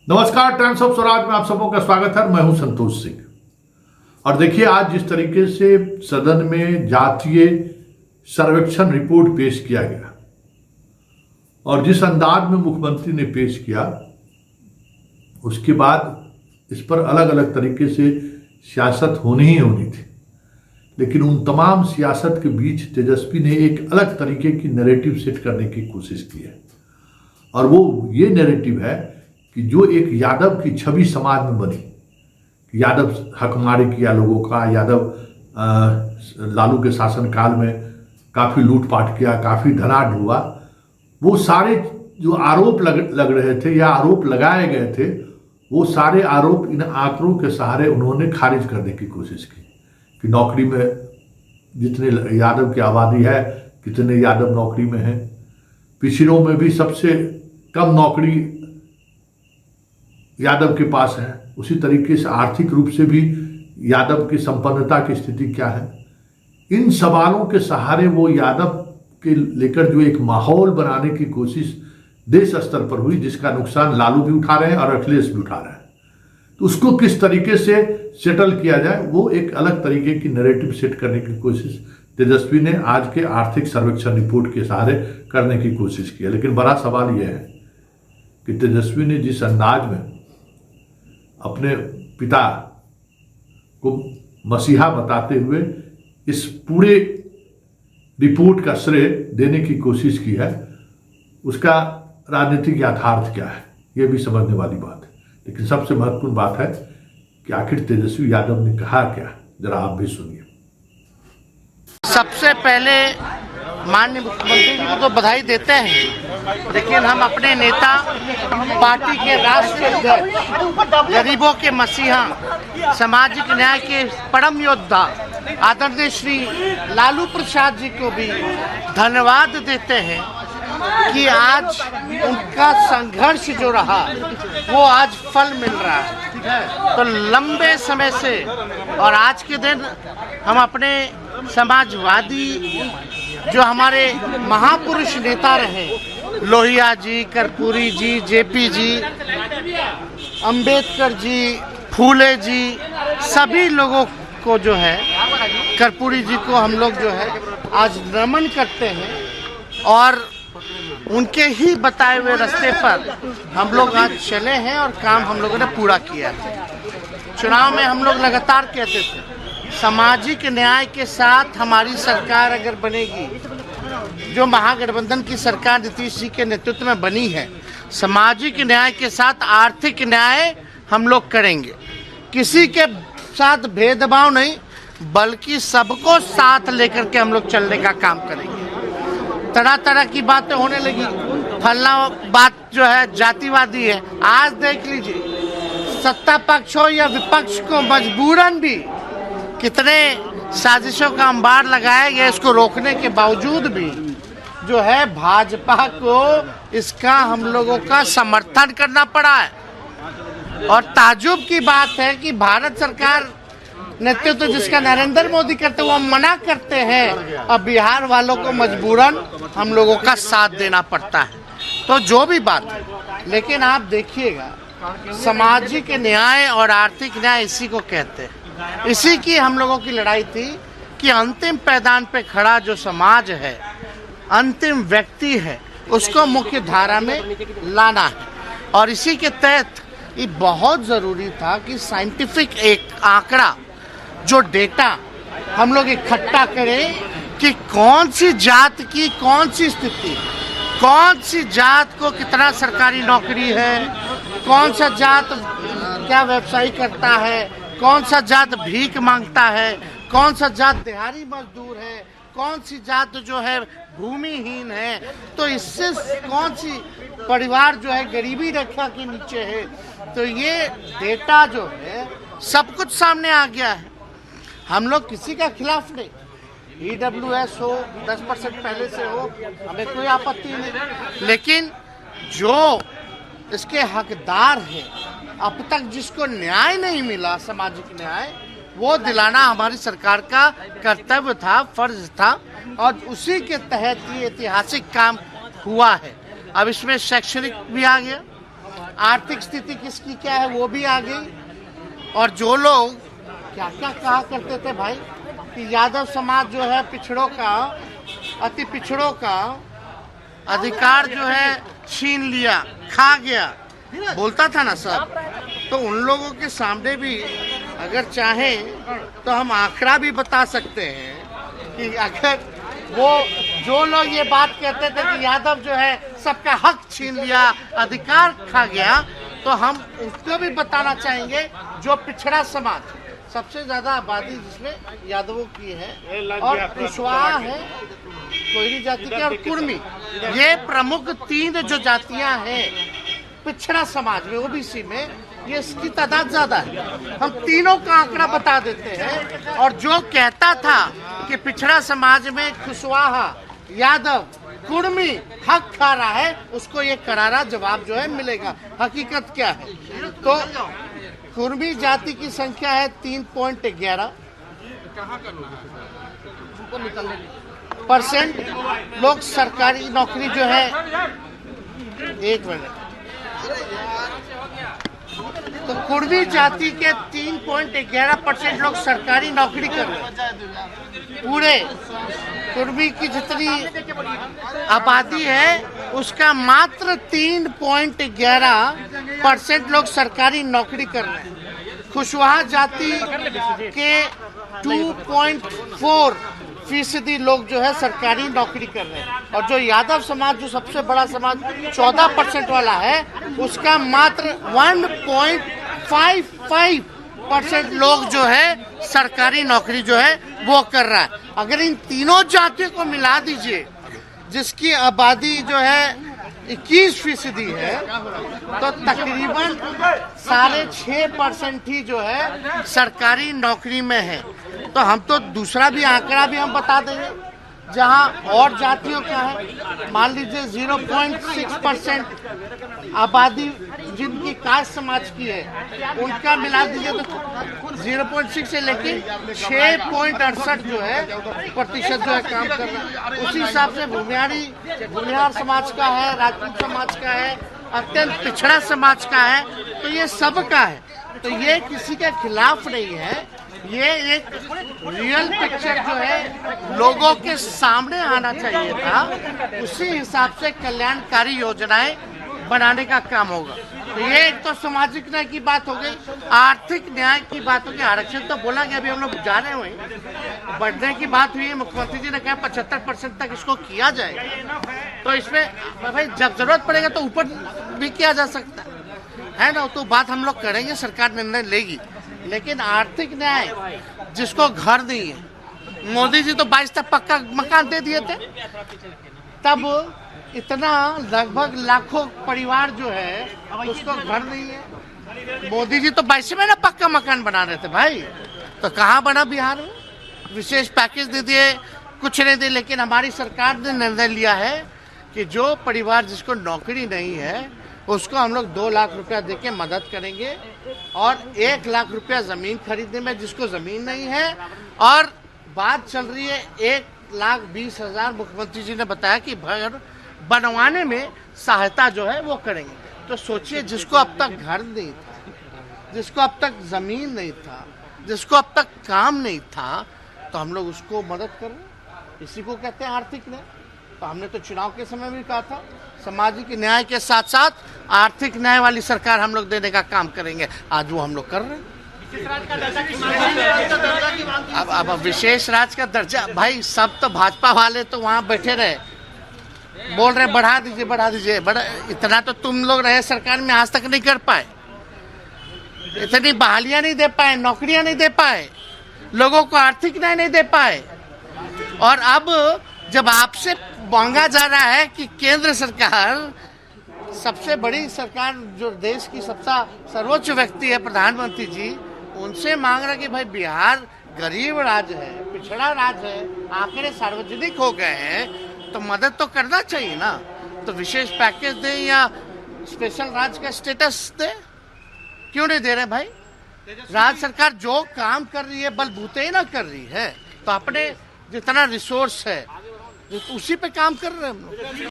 नमस्कार, times of Swaraj में आप सबों का स्वागत है। मैं हूं संतोष सिंह। और देखिए, आज जिस तरीके से सदन में जातीय सर्वेक्षण रिपोर्ट पेश किया गया और जिस अंदाज में मुख्यमंत्री ने पेश किया, उसके बाद इस पर अलग अलग तरीके से सियासत होनी ही होनी थी। लेकिन उन तमाम सियासत के बीच तेजस्वी ने एक अलग तरीके की नैरेटिव सेट करने की कोशिश की है। और वो ये नैरेटिव है कि जो एक यादव की छवि समाज में बनी, यादव हकमारी किया लोगों का, यादव लालू के शासनकाल में काफ़ी लूटपाट किया, काफ़ी धनाढ़ हुआ, वो सारे जो आरोप लग रहे थे या आरोप लगाए गए थे, वो सारे आरोप इन आंकड़ों के सहारे उन्होंने खारिज करने की कोशिश की कि नौकरी में जितने यादव की आबादी है, कितने यादव नौकरी में हैं। पिछड़ों में भी सबसे कम नौकरी यादव के पास है। उसी तरीके से आर्थिक रूप से भी यादव की संपन्नता की स्थिति क्या है। इन सवालों के सहारे वो यादव के लेकर जो एक माहौल बनाने की कोशिश देश स्तर पर हुई, जिसका नुकसान लालू भी उठा रहे हैं और अखिलेश भी उठा रहे हैं। तो उसको किस तरीके से सेटल किया जाए, वो एक अलग तरीके की नैरेटिव सेट करने की कोशिश तेजस्वी ने आज के आर्थिक सर्वेक्षण रिपोर्ट के सहारे करने की कोशिश की है। लेकिन बड़ा सवाल यह है कि तेजस्वी ने जिस अंदाज में अपने पिता को मसीहा बताते हुए इस पूरे रिपोर्ट का श्रेय देने की कोशिश की है, उसका राजनीतिक यथार्थ क्या है, यह भी समझने वाली बात है। लेकिन सबसे महत्वपूर्ण बात है कि आखिर तेजस्वी यादव ने कहा क्या, जरा आप भी सुनिए। सबसे पहले माननीय मुख्यमंत्री जी को तो बधाई देते हैं, लेकिन हम अपने नेता, पार्टी के राष्ट्रीय अध्यक्ष, गरीबों के मसीहा, सामाजिक न्याय के परम योद्धा आदरणीय श्री लालू प्रसाद जी को भी धन्यवाद देते हैं कि आज उनका संघर्ष जो रहा वो आज फल मिल रहा है। तो लंबे समय से और आज के दिन हम अपने समाजवादी जो हमारे महापुरुष नेता रहे, लोहिया जी, कर्पूरी जी, जेपी जी, अंबेडकर जी, फूले जी, सभी लोगों को जो है, कर्पूरी जी को हम लोग जो है आज नमन करते हैं और उनके ही बताए हुए रास्ते पर हम लोग आज चले हैं और काम हम लोगों ने पूरा किया है। चुनाव में हम लोग लगातार कहते थे, सामाजिक न्याय के साथ हमारी सरकार अगर बनेगी, जो महागठबंधन की सरकार नीतीश जी के नेतृत्व में बनी है, सामाजिक न्याय के साथ आर्थिक न्याय हम लोग करेंगे। किसी के साथ भेदभाव नहीं, बल्कि सबको साथ लेकर के हम लोग चलने का काम करेंगे। तरह तरह की बातें होने लगी, फलना बात जो है जातिवादी है। आज देख लीजिए, सत्ता पक्ष हो या विपक्ष को मजबूरन भी कितने साजिशों का अंबार लगाया गया, इसको रोकने के बावजूद भी जो है भाजपा को इसका हम लोगों का समर्थन करना पड़ा है। और ताज्जुब की बात है कि भारत सरकार नेतृत्व जिसका नरेंद्र मोदी करते वो मना करते हैं, और बिहार वालों को मजबूरन हम लोगों का साथ देना पड़ता है। तो जो भी बात है, लेकिन आप देखिएगा, सामाजिक न्याय और आर्थिक न्याय इसी को कहते हैं। इसी की हम लोगों की लड़ाई थी कि अंतिम पैदान पे खड़ा जो समाज है, अंतिम व्यक्ति है, उसको मुख्य धारा में लाना है। और इसी के तहत ये बहुत ज़रूरी था कि साइंटिफिक एक आंकड़ा, जो डेटा हम लोग इकट्ठा करें कि कौन सी जात की कौन सी स्थिति, कौन सी जात को कितना सरकारी नौकरी है, कौन सा जात क्या व्यवसाय करता है, कौन सा जात भीख मांगता है, कौन सा जात दिहाड़ी मजदूर है, कौन सी जात जो है भूमिहीन है, तो इससे कौन सी परिवार जो है गरीबी रेखा के नीचे है। तो ये डेटा जो है सब कुछ सामने आ गया है। हम लोग किसी का खिलाफ नहीं, EWS हो, 10% पहले से हो, हमें कोई आपत्ति नहीं, लेकिन जो इसके हकदार हैं, अब तक जिसको न्याय नहीं मिला, सामाजिक न्याय, वो दिलाना हमारी सरकार का कर्तव्य था, फर्ज था, और उसी के तहत ये ऐतिहासिक काम हुआ है। अब इसमें शैक्षणिक भी आ गया, आर्थिक स्थिति किसकी क्या है वो भी आ गई। और जो लोग क्या क्या कहा करते थे भाई कि यादव समाज जो है पिछड़ों का, अति पिछड़ों का अधिकार जो है छीन लिया, खा गया, बोलता था ना सब। तो उन लोगों के सामने भी अगर चाहें तो हम आंकड़ा भी बता सकते हैं कि अगर वो जो लोग ये बात कहते थे कि यादव जो है सबका हक छीन लिया, अधिकार खा गया, तो हम उसको भी बताना चाहेंगे जो पिछड़ा समाज, सबसे ज्यादा आबादी जिसमें यादवों की है और कुशवाहा है, कोयरी जाति के और कुर्मी, ये प्रमुख 3 जो जातियां हैं पिछड़ा समाज में, ओबीसी में, ये इसकी तादाद ज्यादा है। हम तीनों का आंकड़ा बता देते हैं। और जो कहता था कि पिछड़ा समाज में कुशवाहा, यादव, कुर्मी हक खा रहा है, उसको ये करारा जवाब जो है मिलेगा। हकीकत क्या है? तो कुर्मी जाति की संख्या है 3.11%। लोग सरकारी नौकरी जो है, एक मिनट, तो कुर्मी जाति के 3.11% लोग सरकारी नौकरी कर रहे हैं। पूरे कुर्मी की जितनी आबादी है उसका मात्र 3.11% लोग सरकारी नौकरी कर रहे हैं। कुशवाहा जाति के 2.4% लोग जो है सरकारी नौकरी कर रहे हैं। और जो यादव समाज, जो सबसे बड़ा समाज 14% वाला है, उसका मात्र 1.55% लोग जो है सरकारी नौकरी जो है वो कर रहा है। अगर इन तीनों जातियों को मिला दीजिए, जिसकी आबादी जो है 21% है, तो तकरीबन 6.5% ही जो है सरकारी नौकरी में है। तो हम तो दूसरा भी आंकड़ा भी हम बता देंगे जहां और जातियों का है। मान लीजिए 0.6% आबादी जिनकी कास्ट समाज की है, उनका मिला दीजिए तो 0.6 से लेके 6.68 जो है प्रतिशत जो है काम कर रहा है। उसी हिसाब से भूमिहार समाज का है, राजपूत समाज का है, अत्यंत पिछड़ा समाज का है। तो ये सबका है। तो ये किसी के खिलाफ नहीं है, ये एक रियल पिक्चर जो है लोगों के सामने आना चाहिए था। उसी हिसाब से कल्याणकारी योजनाएं बनाने का काम होगा। तो ये एक तो सामाजिक न्याय की बात हो गई, आर्थिक न्याय की बात हो गई। आरक्षण तो बोला गया, अभी हम लोग जा रहे हुए, बढ़ने की बात हुई है। मुख्यमंत्री जी ने कहा 75% तक इसको किया जाएगा। तो इसमें भाई जब जरूरत पड़ेगा तो ऊपर भी किया जा सकता है ना। तो बात हम लोग करेंगे, सरकार निर्णय लेगी। लेकिन आर्थिक न्याय, जिसको घर नहीं है, मोदी जी तो 22 तक पक्का मकान दे दिए थे, तब इतना लगभग लाखों परिवार जो है उसको घर नहीं है। मोदी जी तो 22 में ना पक्का मकान बना रहे थे भाई, तो कहाँ बना बिहार में? विशेष पैकेज दे दिए, कुछ नहीं दे। लेकिन हमारी सरकार ने निर्णय लिया है कि जो परिवार जिसको नौकरी नहीं है उसको हम लोग 2 लाख रुपया देके मदद करेंगे, और 1 लाख रुपया जमीन खरीदने में जिसको जमीन नहीं है। और बात चल रही है 1,20,000 मुख्यमंत्री जी ने बताया कि घर बनवाने में सहायता जो है वो करेंगे। तो सोचिए, जिसको अब तक घर नहीं था, जिसको अब तक जमीन नहीं था, जिसको अब तक काम नहीं था, तो हम लोग उसको मदद कर रहे हैं। इसी को कहते हैं आर्थिक न्याय। तो हमने तो चुनाव के समय भी कहा था, सामाजिक न्याय के साथ साथ आर्थिक न्याय वाली सरकार हम लोग देने का काम करेंगे। आज वो हम लोग कर रहे हैं। अब विशेष राज्य का दर्जा, भाई सब तो भाजपा वाले तो वहाँ बैठे रहे, बोल रहे बढ़ा दीजिए बढ़ा दीजिए। इतना तो तुम लोग रहे सरकार में, आज तक नहीं कर पाए, इतनी बहालियां नहीं दे पाए, नौकरियां नहीं दे पाए, लोगों को आर्थिक न्याय नहीं दे पाए। और अब जब आपसे मांगा जा रहा है कि केंद्र सरकार, सबसे बड़ी सरकार, जो देश की सबसे सर्वोच्च व्यक्ति है प्रधानमंत्री जी, उनसे मांग रहा है कि भाई बिहार गरीब राज्य है, पिछड़ा राज्य है, आंकड़े सार्वजनिक हो गए हैं, तो मदद तो करना चाहिए ना। तो विशेष पैकेज दे या स्पेशल राज्य का स्टेटस दे, क्यों नहीं दे रहे भाई? राज्य सरकार जो काम कर रही है बलबूते ही ना कर रही है, तो अपने जितना रिसोर्स है उसी पे काम कर रहे हैं हम लोग।